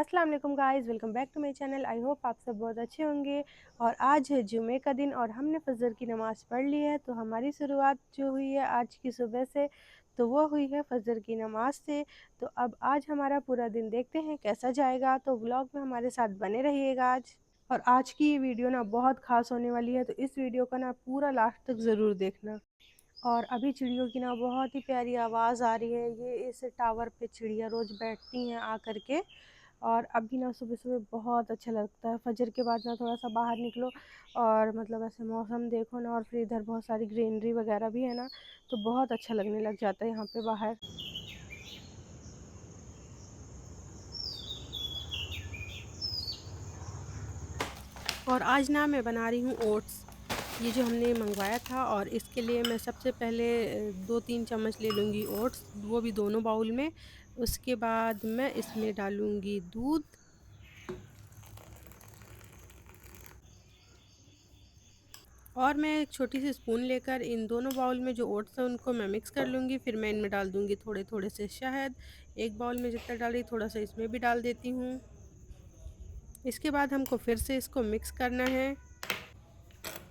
अस्सलाम वालेकुम guys, welcome back to my channel. I hope आप सब बहुत अच्छे होंगे। और आज है जुमे का दिन और हमने फ़जर की नमाज़ पढ़ ली है। तो हमारी शुरुआत जो हुई है आज की सुबह से, तो वो हुई है फ़जर की नमाज़ से। तो अब आज हमारा पूरा दिन देखते हैं कैसा जाएगा। तो व्लॉग में हमारे साथ बने रहिएगा आज। और आज की ये वीडियो ना बहुत ख़ास होने वाली है, तो इस वीडियो का ना पूरा लास्ट तक ज़रूर देखना। और अभी चिड़ियों की ना बहुत ही प्यारी आवाज़ आ रही है। ये इस टावर पे चिड़िया रोज़ बैठती हैं आकर के। और अभी ना सुबह-सुबह बहुत अच्छा लगता है। फ़जर के बाद ना थोड़ा-सा बाहर निकलो और मतलब ऐसे मौसम देखो ना, और फिर इधर बहुत सारी ग्रीनरी वगैरह भी है ना, तो बहुत अच्छा लगने लग जाता है यहाँ पे बाहर। और आज ना मैं बना रही हूँ ओट्स। ये जो हमने मंगवाया था, और इसके लिए मैं सबसे पहले 2-3 चम्मच ले लूँगी ओट्स, वो भी दोनों बाउल में। उसके बाद मैं इसमें डालूँगी दूध, और मैं एक छोटी-सी स्पून लेकर इन दोनों बाउल में जो ओट्स हैं उनको मैं मिक्स कर लूँगी। फिर मैं इनमें डाल दूँगी थोड़े-थोड़े से शहद। एक बाउल में जितना डाल रही थोड़ा-सा इसमें भी डाल देती हूँ। इसके बाद हमको फिर से इसको मिक्स करना है।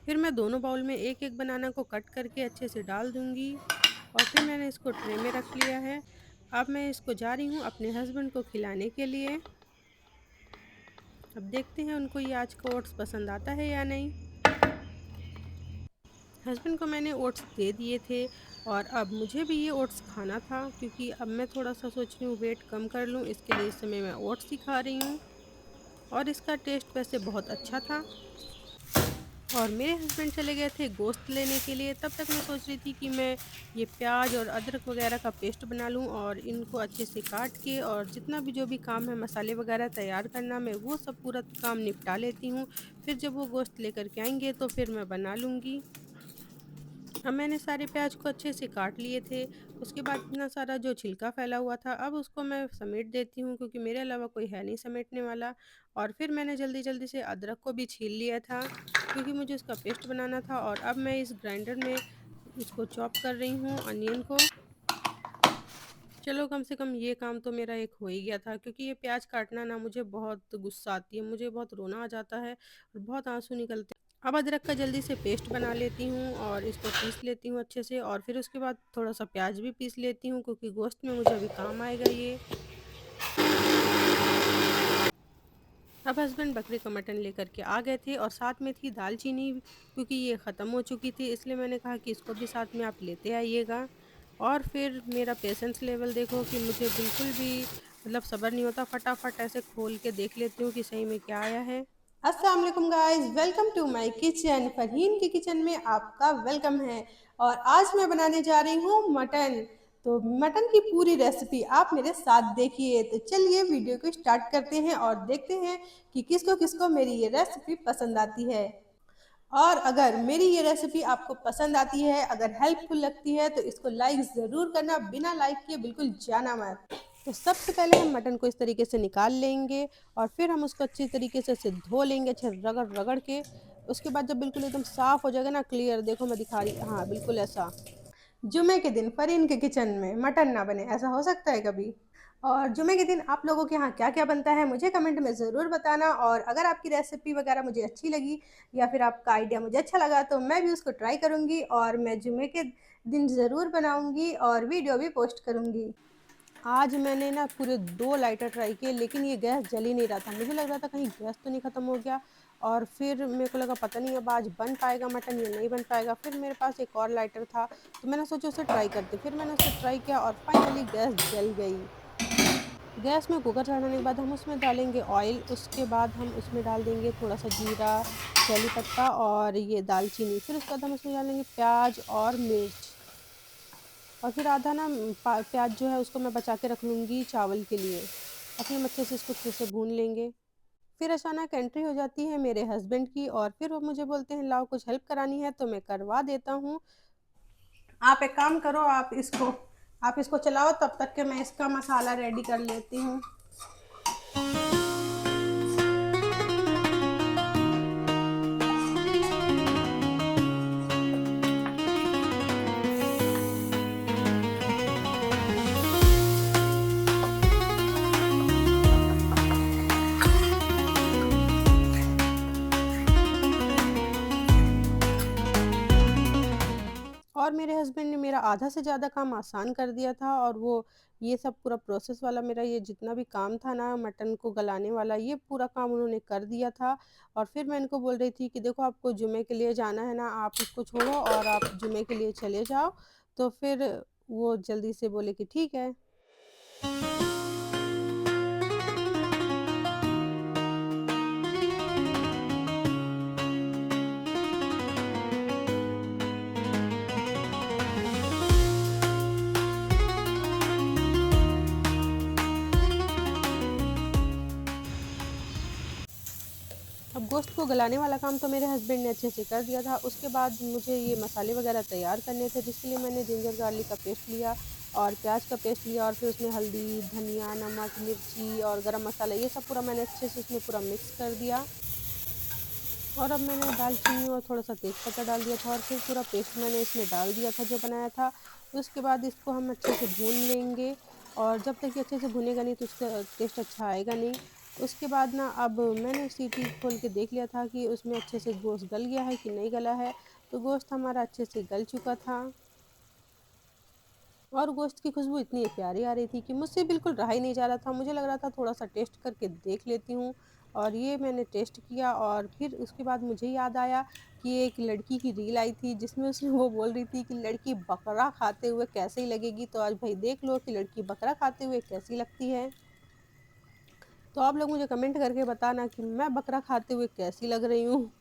फिर मैं दोनों बाउल में एक-एक बनाना को कट करके अच्छे से डाल दूँगी, और फिर मैंने इसको ट्रे में रख लिया है। अब मैं इसको जा रही हूँ अपने हस्बैंड को खिलाने के लिए। अब देखते हैं उनको ये आज का ओट्स पसंद आता है या नहीं। हस्बैंड को मैंने ओट्स दे दिए थे, और अब मुझे भी ये ओट्स खाना था, क्योंकि अब मैं थोड़ा-सा सोच रही हूँ वेट कम कर लूँ, इसके लिए इस समय मैं ओट्स ही खा रही हूँ। और इसका टेस्ट वैसे बहुत अच्छा था। और मेरे हस्बैंड चले गए थे गोश्त लेने के लिए। तब तक मैं सोच रही थी कि मैं ये प्याज और अदरक वगैरह का पेस्ट बना लूँ, और इनको अच्छे से काट के, और जितना भी जो भी काम है मसाले वगैरह तैयार करना, मैं वो सब पूरा काम निपटा लेती हूँ। फिर जब वो गोश्त लेकर के आएंगे तो फिर मैं बना लूँगी। अब मैंने सारे प्याज को अच्छे से काट लिए थे। उसके बाद इतना सारा जो छिलका फैला हुआ था, अब उसको मैं समेट देती हूँ, क्योंकि मेरे अलावा कोई है नहीं समेटने वाला। और फिर मैंने जल्दी-जल्दी से अदरक को भी छील लिया था, क्योंकि मुझे इसका पेस्ट बनाना था। और अब मैं इस ग्राइंडर में इसको चॉप कर रही हूँ अनियन को। चलो, कम से कम ये काम तो मेरा एक हो ही गया था, क्योंकि ये प्याज काटना ना मुझे बहुत गुस्सा आती है, मुझे बहुत रोना आ जाता है और बहुत आँसू निकलते हैं। अब अदरक का जल्दी से पेस्ट बना लेती हूँ और इसको पीस लेती हूँ अच्छे से, और फिर उसके बाद थोड़ा-सा प्याज भी पीस लेती हूँ, क्योंकि गोश्त में मुझे अभी काम आएगा ये। अब हस्बैंड बकरे का मटन लेकर के आ गए थे, और साथ में थी दालचीनी, क्योंकि ये ख़त्म हो चुकी थी, इसलिए मैंने कहा कि इसको भी साथ में आप लेते आइएगा। और फिर मेरा पेशेंस लेवल देखो कि मुझे बिल्कुल भी मतलब सब्र नहीं होता, फटाफट ऐसे खोल के देख लेती हूँ कि सही में क्या आया है। अस्सलाम वालेकुम guys, welcome to my kitchen. Farheen के किचन में आपका वेलकम है। और आज मैं बनाने जा रही हूँ मटन। तो मटन की पूरी रेसिपी आप मेरे साथ देखिए। तो चलिए वीडियो को स्टार्ट करते हैं और देखते हैं कि किसको किसको मेरी ये रेसिपी पसंद आती है। और अगर मेरी ये रेसिपी आपको पसंद आती है, अगर हेल्पफुल लगती है, तो इसको लाइक ज़रूर करना, बिना लाइक किए बिल्कुल जाना मत। तो सबसे पहले हम मटन को इस तरीके से निकाल लेंगे, और फिर हम उसको अच्छी तरीके से इसे धो लेंगे, अच्छे रगड़ रगड़ के। उसके बाद जब बिल्कुल एकदम साफ़ हो जाएगा ना, क्लियर देखो मैं दिखा रही, हाँ बिल्कुल ऐसा। जुमे के दिन फरीन के किचन में मटन ना बने, ऐसा हो सकता है कभी? और जुमे के दिन आप लोगों के यहाँ क्या-क्या बनता है मुझे कमेंट में ज़रूर बताना। और अगर आपकी रेसिपी वगैरह मुझे अच्छी लगी, या फिर आपका आइडिया मुझे अच्छा लगा, तो मैं भी उसको ट्राई करूँगी, और मैं जुमे के दिन ज़रूर बनाऊँगी और वीडियो भी पोस्ट करूँगी। आज मैंने ना पूरे 2 लाइटर ट्राई किए, लेकिन ये गैस जल ही नहीं रहा था। मुझे लग रहा था कहीं गैस तो नहीं ख़त्म हो गया, और फिर मेरे को लगा पता नहीं अब आज बन पाएगा मटन या नहीं बन पाएगा। फिर मेरे पास एक और लाइटर था, तो मैंने सोचा उसे ट्राई करते। फिर मैंने उसे ट्राई किया, और फाइनली गैस जल गई। गैस में कुकर चढ़ाने के बाद हम उसमें डालेंगे ऑयल, उसके बाद हम उसमें डाल देंगे थोड़ा-सा जीरा, करी पत्ता और ये दालचीनी। फिर उसके बाद हम उसमें डालेंगे प्याज़ और मिर्च। और फिर आधा ना प्याज जो है उसको मैं बचा के रख लूँगी चावल के लिए। और फिर हम अच्छे से इसको अच्छे से भून लेंगे। फिर अचानक एंट्री हो जाती है मेरे हस्बैंड की, और फिर वो मुझे बोलते हैं लाओ कुछ हेल्प करानी है, तो मैं करवा देता हूँ। आप एक काम करो, आप इसको चलाओ, तब तक के मैं इसका मसाला रेडी कर लेती हूँ। और मेरे हस्बैंड ने मेरा आधा से ज़्यादा काम आसान कर दिया था, और वो ये सब पूरा प्रोसेस वाला मेरा ये जितना भी काम था ना मटन को गलाने वाला, ये पूरा काम उन्होंने कर दिया था। और फिर मैं इनको बोल रही थी कि देखो आपको जुमे के लिए जाना है ना, आप इसको छोड़ो और आप जुमे के लिए चले जाओ। तो फिर वो जल्दी से बोले कि ठीक है। अब गोश्त को गलाने वाला काम तो मेरे हस्बैंड ने अच्छे से कर दिया था। उसके बाद मुझे ये मसाले वगैरह तैयार करने थे, जिसके लिए मैंने जिंजर गार्लिक का पेस्ट लिया और प्याज का पेस्ट लिया, और फिर उसमें हल्दी, धनिया, नमक, मिर्ची और गरम मसाला ये सब पूरा मैंने अच्छे से उसमें पूरा मिक्स कर दिया। और अब मैंने दालचीनी और थोड़ा सा तेज़पत्ता डाल दिया था, और फिर पूरा पेस्ट मैंने इसमें डाल दिया था जो बनाया था। उसके बाद इसको हम अच्छे से भून लेंगे, और जब तक ये अच्छे से भुनेगा नहीं तो उसका टेस्ट अच्छा आएगा नहीं। उसके बाद ना अब मैंने सीटी खोल के देख लिया था कि उसमें अच्छे से गोश्त गल गया है कि नहीं गला है। तो गोश्त हमारा अच्छे से गल चुका था, और गोश्त की खुशबू इतनी प्यारी आ रही थी कि मुझसे बिल्कुल रहा ही नहीं जा रहा था। मुझे लग रहा था थोड़ा सा टेस्ट करके देख लेती हूँ, और ये मैंने टेस्ट किया। और फिर उसके बाद मुझे याद आया कि एक लड़की की रील आई थी जिसमें उसमें वो बोल रही थी कि लड़की बकरा खाते हुए कैसी लगेगी। तो आज भाई देख लो कि लड़की बकरा खाते हुए कैसी लगती है। तो आप लोग मुझे कमेंट करके बताना कि मैं बकरा खाते हुए कैसी लग रही हूँ।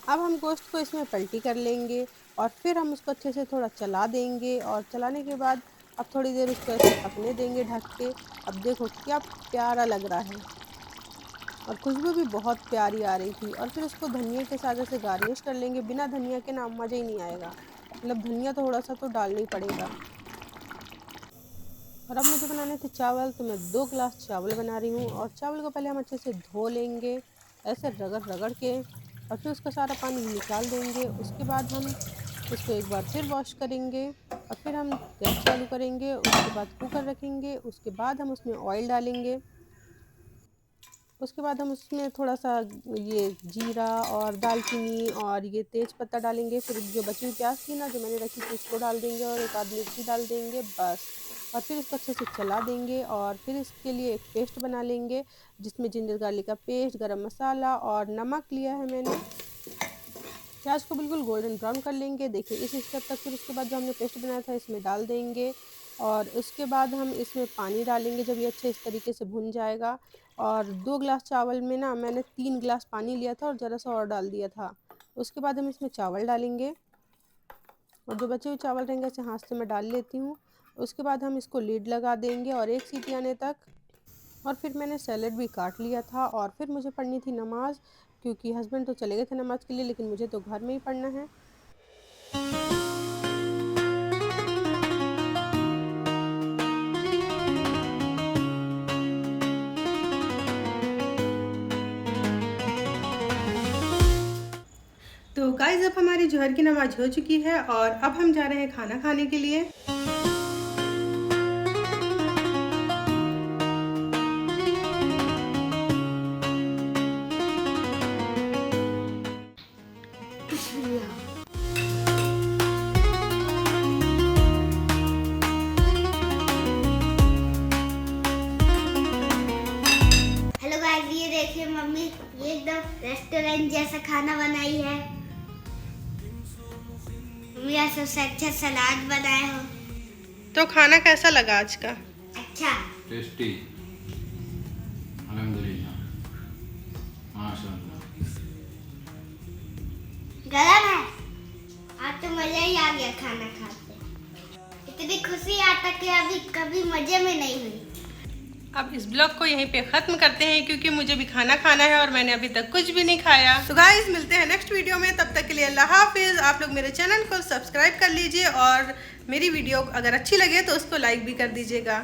अब हम गोश्त को इसमें पलटी कर लेंगे, और फिर हम उसको अच्छे से थोड़ा चला देंगे, और चलाने के बाद अब थोड़ी देर उसको ऐसे पकने देंगे ढक के। अब देखो क्या प्यारा लग रहा है, और खुशबू भी बहुत प्यारी आ रही थी। और फिर उसको धनिया के साथ ऐसे गार्निश कर लेंगे। बिना धनिया के ना मज़ा ही नहीं आएगा, मतलब धनिया थोड़ा सा तो डालना ही पड़ेगा। और अब मुझे बनाने थे चावल, तो मैं 2 गिलास चावल बना रही हूँ। और चावल को पहले हम अच्छे से धो लेंगे, ऐसे रगड़ रगड़ के, और फिर उसका सारा पानी निकाल देंगे। उसके बाद हम इसको एक बार फिर वॉश करेंगे, और फिर हम गैस चालू करेंगे। उसके बाद कुकर रखेंगे, उसके बाद हम उसमें ऑयल डालेंगे। उसके बाद हम उसमें थोड़ा सा ये जीरा और दालचीनी और ये तेज़ पत्ता डालेंगे। फिर जो बची हुई प्याज थी ना जो मैंने रखी थी उसको डाल देंगे, और एक आध मिर्ची डाल देंगे बस। और फिर इसको अच्छे से चला देंगे, और फिर इसके लिए एक पेस्ट बना लेंगे जिसमें जिंजर गार्लिक का पेस्ट, गरम मसाला और नमक लिया है मैंने। प्याज को बिल्कुल गोल्डन ब्राउन कर लेंगे, देखिए इस स्टेप तक। फिर उसके बाद जो हमने पेस्ट बनाया था इसमें डाल देंगे, और उसके बाद हम इसमें पानी डालेंगे जब ये अच्छे इस तरीके से भुन जाएगा। और 2 गिलास चावल में ना मैंने 3 गिलास पानी लिया था और ज़रा सा और डाल दिया था। उसके बाद हम इसमें चावल डालेंगे, और जो बचे हुए चावल रहेंगे ऐसे हाथ से मैं डाल लेती हूँ। उसके बाद हम इसको लीड लगा देंगे और 1 सीटी आने तक। और फिर मैंने सैलेड भी काट लिया था, और फिर मुझे पढ़नी थी नमाज़, क्योंकि हस्बैंड तो चले गए थे नमाज़ के लिए, लेकिन मुझे तो घर में ही पढ़ना है। तो गाइस अब हमारी जोहर की नमाज हो चुकी है, और अब हम जा रहे हैं खाना खाने के लिए। हेलो गाइस, ये देखिए मम्मी ये एकदम रेस्टोरेंट जैसा खाना बनाई है। मम्मी आज सबसे अच्छा सलाद बनाए हो। तो खाना कैसा लगा आज का? अच्छा टेस्टी, अल्हम्दुलिल्लाह, माशाअल्लाह। गरम है। आज तो मजा ही आ गया खाना खाते। इतनी खुशी आज तक कि अभी कभी मजे में नहीं हुई। अब इस ब्लॉग को यहीं पे ख़त्म करते हैं, क्योंकि मुझे भी खाना खाना है और मैंने अभी तक कुछ भी नहीं खाया। तो गाइस मिलते हैं नेक्स्ट वीडियो में, तब तक के लिए अल्लाह हाफिज़। आप लोग मेरे चैनल को सब्सक्राइब कर लीजिए, और मेरी वीडियो अगर अच्छी लगे तो उसको लाइक भी कर दीजिएगा।